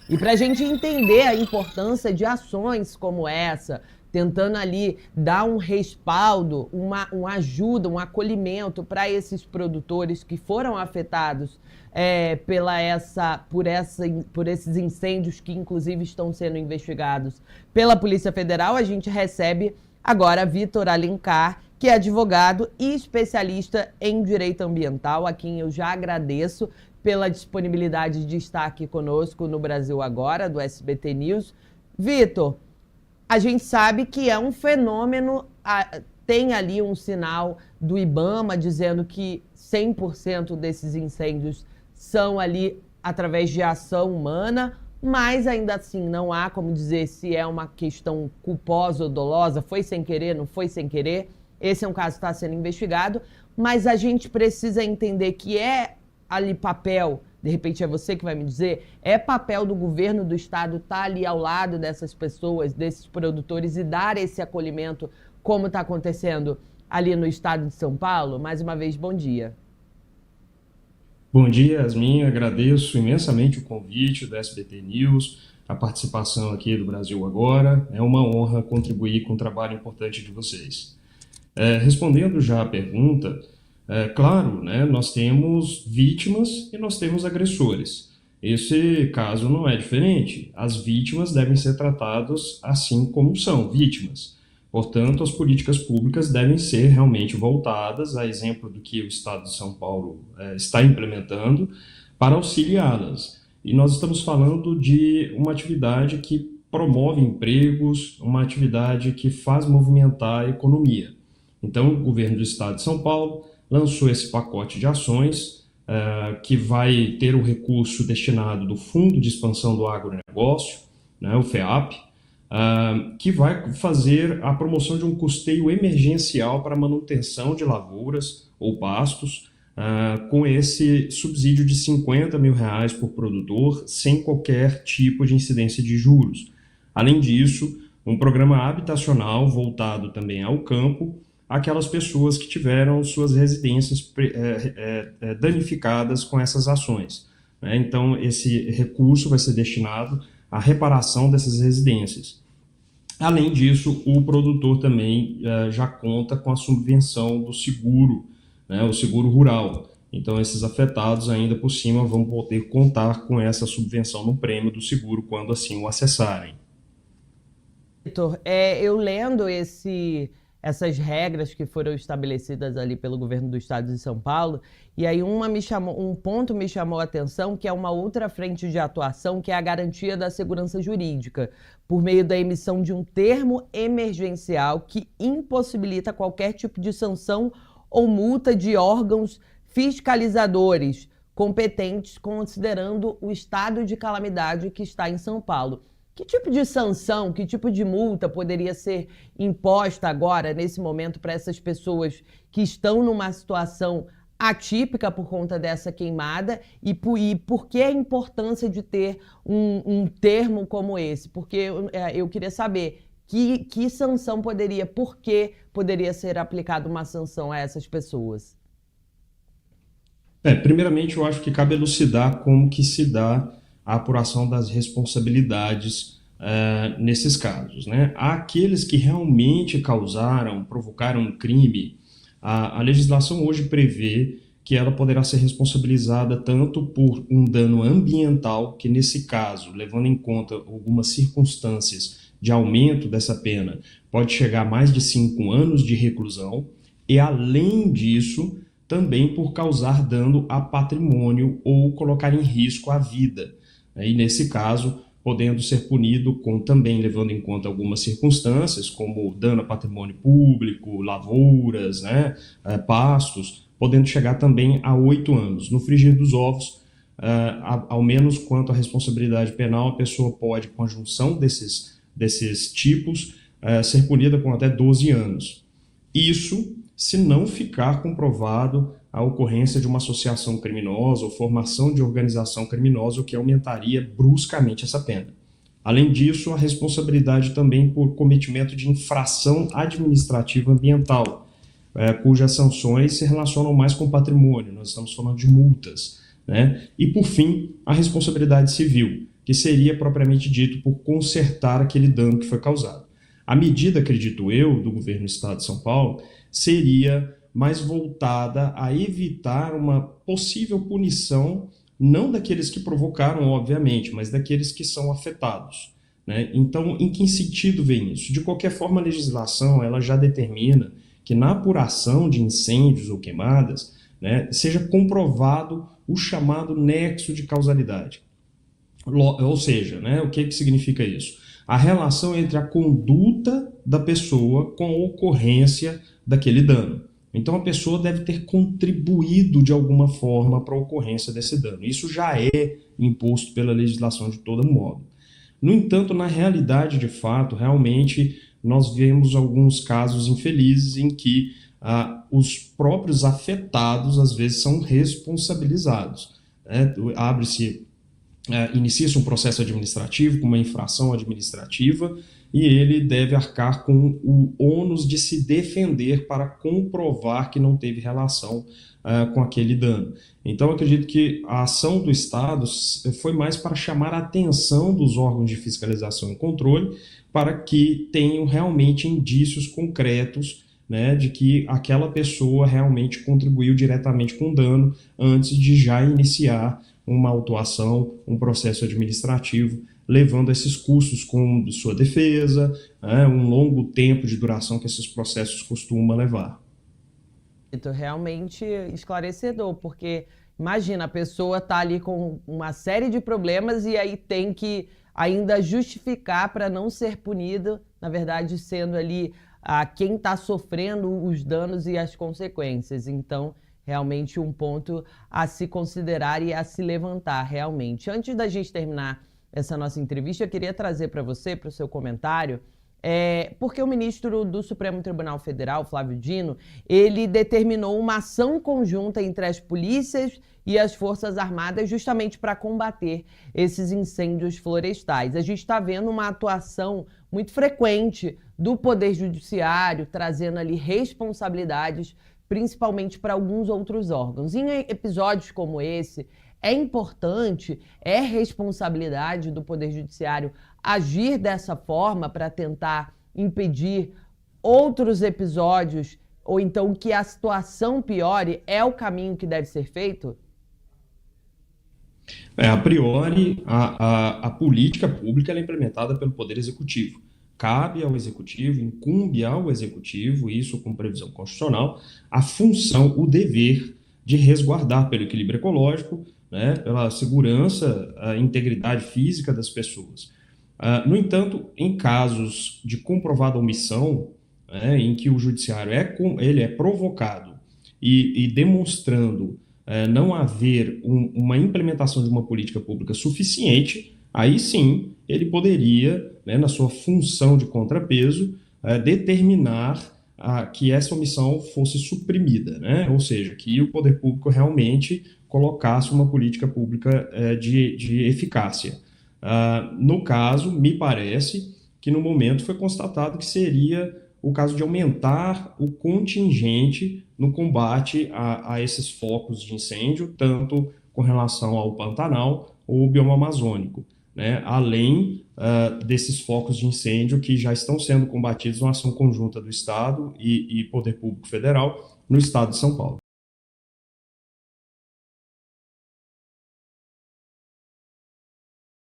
E para a gente entender a importância de ações como essa, tentando ali dar um respaldo, uma ajuda, um acolhimento para esses produtores que foram afetados por esses incêndios que inclusive estão sendo investigados pela Polícia Federal, a gente recebe agora Vitor Alencar, que é advogado e especialista em direito ambiental, a quem eu já agradeço pela disponibilidade de estar aqui conosco no Brasil Agora, do SBT News. Vitor, a gente sabe que é um fenômeno, tem ali um sinal do IBAMA dizendo que 100% desses incêndios são ali através de ação humana, mas ainda assim não há como dizer se é uma questão culposa ou dolosa, foi sem querer, não foi sem querer. Esse é um caso que está sendo investigado, mas a gente precisa entender que é ali papel, de repente é você que vai me dizer, é papel do governo do estado estar ali ao lado dessas pessoas, desses produtores e dar esse acolhimento como está acontecendo ali no estado de São Paulo? Mais uma vez, bom dia. Bom dia, Yasmin. Agradeço imensamente o convite do SBT News, a participação aqui do Brasil Agora. É uma honra contribuir com o trabalho importante de vocês. Respondendo já a pergunta, claro, né, nós temos vítimas e nós temos agressores. Esse caso não é diferente. As vítimas devem ser tratadas assim como são vítimas. Portanto, as políticas públicas devem ser realmente voltadas, a exemplo do que o Estado de São Paulo está implementando, para auxiliá-las. E nós estamos falando de uma atividade que promove empregos, uma atividade que faz movimentar a economia. Então, o governo do Estado de São Paulo lançou esse pacote de ações que vai ter o recurso destinado do Fundo de Expansão do Agronegócio, né, o FEAP, que vai fazer a promoção de um custeio emergencial para a manutenção de lavouras ou pastos, com esse subsídio de R$50 mil por produtor, sem qualquer tipo de incidência de juros. Além disso, um programa habitacional voltado também ao campo, aquelas pessoas que tiveram suas residências danificadas com essas ações. Então, esse recurso vai ser destinado à reparação dessas residências. Além disso, o produtor também já conta com a subvenção do seguro, né, o seguro rural. Então, esses afetados ainda por cima vão poder contar com essa subvenção no prêmio do seguro quando assim o acessarem. Vitor, eu lendo essas regras que foram estabelecidas ali pelo governo do estado de São Paulo, e aí um ponto me chamou a atenção, que é uma outra frente de atuação, que é a garantia da segurança jurídica, por meio da emissão de um termo emergencial que impossibilita qualquer tipo de sanção ou multa de órgãos fiscalizadores competentes, considerando o estado de calamidade que está em São Paulo. Que tipo de sanção, que tipo de multa poderia ser imposta agora, nesse momento, para essas pessoas que estão numa situação atípica por conta dessa queimada? E por que a importância de ter um termo como esse? Porque eu queria saber que sanção por que poderia ser aplicada uma sanção a essas pessoas? Primeiramente, eu acho que cabe elucidar como que se dá a apuração das responsabilidades nesses casos, né? Há aqueles que realmente provocaram um crime. A legislação hoje prevê que ela poderá ser responsabilizada tanto por um dano ambiental, que nesse caso, levando em conta algumas circunstâncias de aumento dessa pena, pode chegar a mais de 5 anos de reclusão, e além disso, também por causar dano a patrimônio ou colocar em risco a vida. E nesse caso, podendo ser punido também levando em conta algumas circunstâncias, como dano a patrimônio público, lavouras, né, pastos, podendo chegar também a 8 anos. No frigir dos ovos, ao menos quanto à responsabilidade penal, a pessoa pode, com a junção desses tipos, ser punida com até 12 anos. Isso se não ficar comprovado a ocorrência de uma associação criminosa ou formação de organização criminosa, o que aumentaria bruscamente essa pena. Além disso, a responsabilidade também por cometimento de infração administrativa ambiental, cujas sanções se relacionam mais com patrimônio, nós estamos falando de multas, né? E, por fim, a responsabilidade civil, que seria propriamente dito por consertar aquele dano que foi causado. A medida, acredito eu, do governo do Estado de São Paulo seria mais voltada a evitar uma possível punição, não daqueles que provocaram, obviamente, mas daqueles que são afetados, né? Então, em que sentido vem isso? De qualquer forma, a legislação ela já determina que na apuração de incêndios ou queimadas, né, seja comprovado o chamado nexo de causalidade. Ou seja, né, o que significa isso? A relação entre a conduta da pessoa com a ocorrência daquele dano. Então, a pessoa deve ter contribuído de alguma forma para a ocorrência desse dano. Isso já é imposto pela legislação de todo modo. No entanto, na realidade, de fato, realmente nós vemos alguns casos infelizes em que os próprios afetados, às vezes, são responsabilizados, né? Inicia-se um processo administrativo, com uma infração administrativa, e ele deve arcar com o ônus de se defender para comprovar que não teve relação com aquele dano. Então, eu acredito que a ação do Estado foi mais para chamar a atenção dos órgãos de fiscalização e controle para que tenham realmente indícios concretos, né, de que aquela pessoa realmente contribuiu diretamente com o dano antes de já iniciar uma autuação, um processo administrativo, levando esses custos com sua defesa, né, um longo tempo de duração que esses processos costumam levar. Realmente esclarecedor, porque imagina, a pessoa tá ali com uma série de problemas e aí tem que ainda justificar para não ser punida, na verdade sendo ali quem está sofrendo os danos e as consequências. Então, realmente um ponto a se considerar e a se levantar, realmente. Antes da gente terminar essa nossa entrevista, eu queria trazer para você, para o seu comentário, porque o ministro do Supremo Tribunal Federal, Flávio Dino, ele determinou uma ação conjunta entre as polícias e as Forças Armadas justamente para combater esses incêndios florestais. A gente está vendo uma atuação muito frequente do Poder Judiciário, trazendo ali responsabilidades, principalmente para alguns outros órgãos. Em episódios como esse, é importante, é responsabilidade do Poder Judiciário agir dessa forma para tentar impedir outros episódios ou então que a situação piore, é o caminho que deve ser feito? A priori, a política pública é implementada pelo Poder Executivo. Cabe ao Executivo, incumbe ao Executivo, isso com previsão constitucional, a função, o dever de resguardar pelo equilíbrio ecológico, né, pela segurança, a integridade física das pessoas. No entanto, em casos de comprovada omissão, né, em que o judiciário ele é provocado e demonstrando não haver uma implementação de uma política pública suficiente, aí sim ele poderia, né, na sua função de contrapeso, determinar que essa omissão fosse suprimida, né? Ou seja, que o poder público realmente colocasse uma política pública de eficácia. No caso, me parece que no momento foi constatado que seria o caso de aumentar o contingente no combate a esses focos de incêndio, tanto com relação ao Pantanal ou o bioma amazônico, né? Além desses focos de incêndio que já estão sendo combatidos numa ação conjunta do Estado e Poder Público Federal no Estado de São Paulo.